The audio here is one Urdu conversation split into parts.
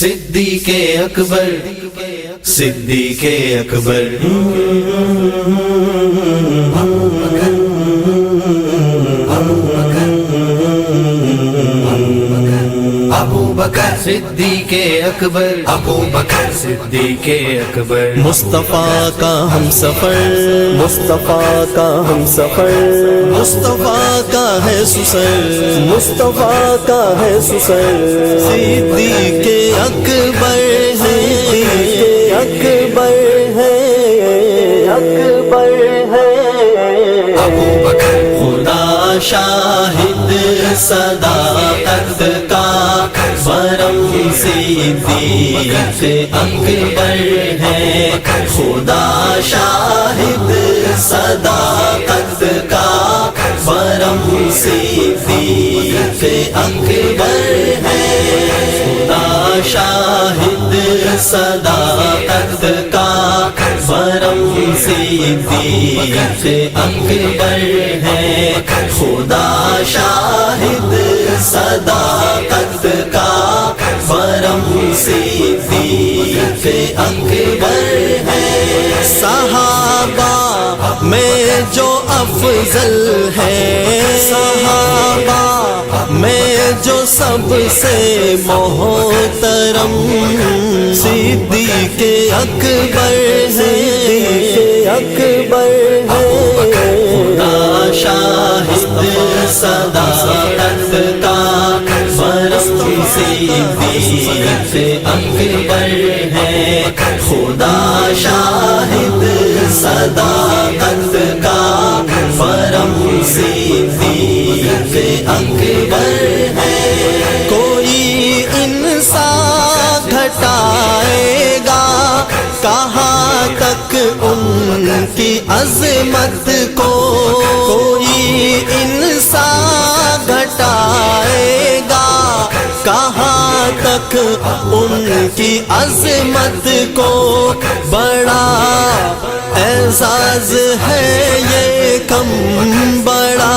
صدیق اکبر صدیق اکبر ابو بکر صدیق اکبر ابو بکر صدیق اکبر مصطفیٰ کا ہم سفر مصطفیٰ کا ہم سفر مصطفیٰ کا ہے سسر مصطفیٰ کا ہے سسر صدیق اکبر ہے اکبر ہے اکبر ہے ابو بکر خدا شاہد صداقت کا برم صدیق اکبر ہے خدا شاہد صداقت کا برم صدیق اکبر ہے خدا شاہد صداقت کا برم صدیق اکبر ہے خدا شاہد صداقت کا برم صدیق اکبر ہے صحابہ میں جو افضل ہے صحابہ میں جو سب سے محترم صدیق اکبر ہے اکبر ہے خدا شاہد صداقت کا برم صدیق اکبر ہے خدا شاہد صداقت کا برم صدیق اکبر ہے کوئی انسان گھٹائے گا کہاں تک ان کی عظمت کو کوئی انسان گھٹائے گا کہاں تک ان کی عظمت کو بڑا اعزاز ہے یہ کم بڑا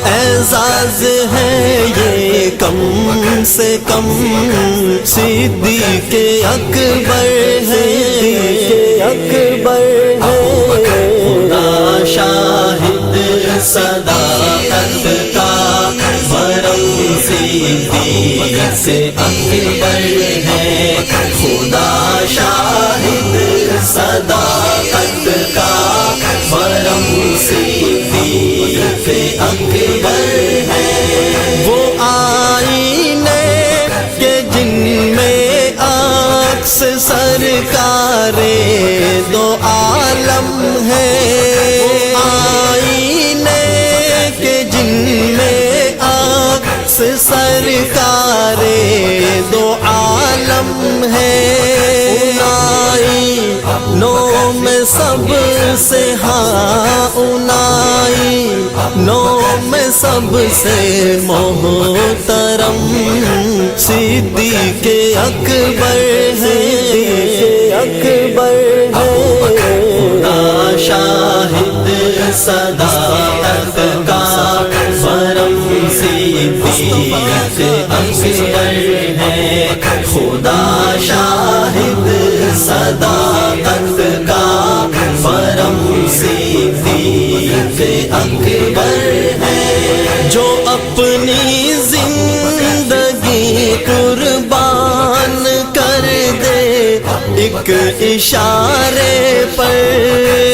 اعزاز ہے یہ کم سے کم صدیق اکبر ہے اکبر ہے خدا شاہد صداقت کا برم صدیق اکبر ہے خدا شاہد صداقت کا برم صدیق اکبر ہے وہ آئینے کے جن میں عکس سرکار دو عالم ہے آئینے کے جن میں عکس سرکار دو عالم ہے اونائی نو میں سب سے ہاں اونائی نو میں سب سے محترم صدیق اکبر ہے اکبر ہے خدا شاہد صداقت کا برم صدیق اکبر ہے خدا شاہد صداقت کا برم صدیق اکبر ہے جو اپنی زندگی قربان کر دے ایک اشارے پر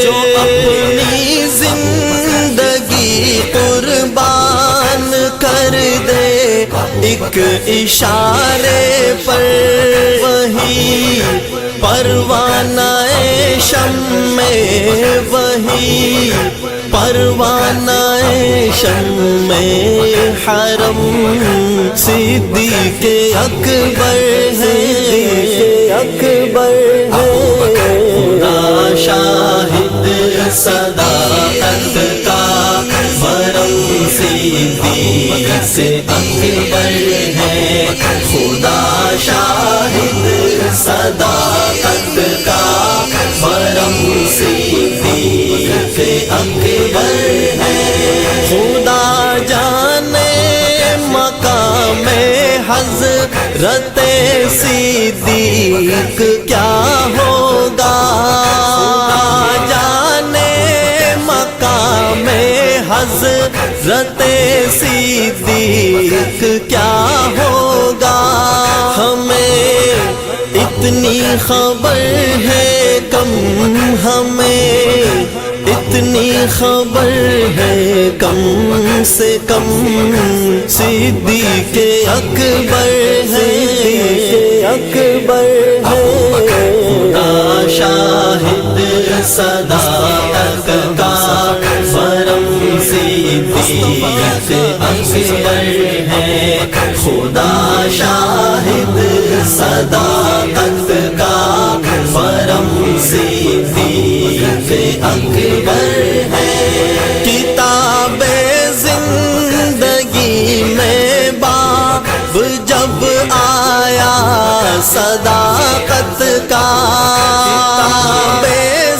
جو اپنی زندگی قربان کر دے ایک اشارے پر وہی پروانہ شمع وہی پروانہ شمع حرم صدیق اکبر ہے اکبر ہے خدا شاہد صداقت کا برم صدیق اکبر ہے خدا شاہد صداقت کا برم صدیق اکبر ہے خدا جانے مقام حضرت رتے صدیق کیا ہوگا، جانے مقام حضرت صدیق کیا ہوگا۔ ہمیں اتنی خبر ہے کم، ہمیں اتنی خبر ہے کم سے کم، صدیق اکبر ہے، اکبر ہے۔ خدا شاہد صداقت کا فرم صدیق اکبر ہے، خدا شاہد صداقت کا فرم صدیق اکبر ہے۔ کتاب زندگی میں باب جب آیا صداقت کا، کتاب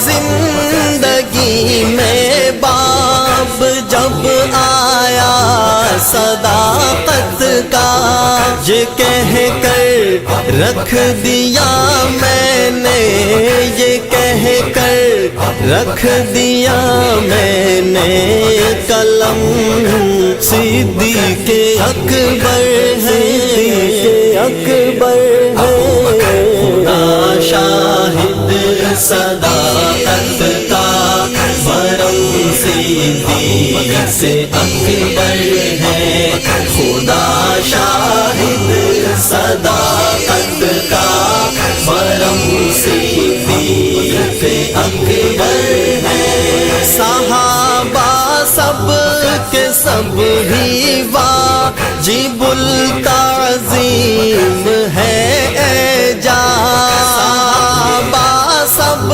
زندگی میں باب جب آیا صداقت کا، یہ کہہ کر رکھ دیا میں نے، یہ کہہ کر رکھ دیا میں نے قلم، صدیق اکبر ہے، اکبر ہے۔ خدا شاہد صداقت کا فرم صدیق اکبر ہے، خدا شاہد صداقت کا فرم صدیق اکبر ہے۔ صحابہ سب کے سب ہی واجب التعظیم ہے اعجاز، صحابہ سب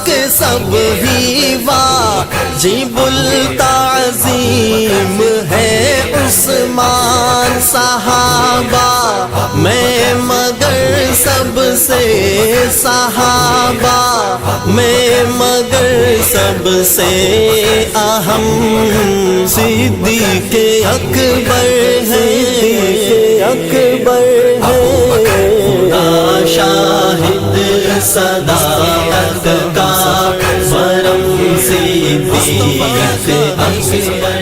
کے سب ہی واجب التعظیم ہے عثمان، صحابہ میں مگر سب سے، صحابہ میں مگر سب سے اہم صدیق اکبر ہے، اکبر ہے۔ خدا شاہد صداقت کا فرم صدیق اکبر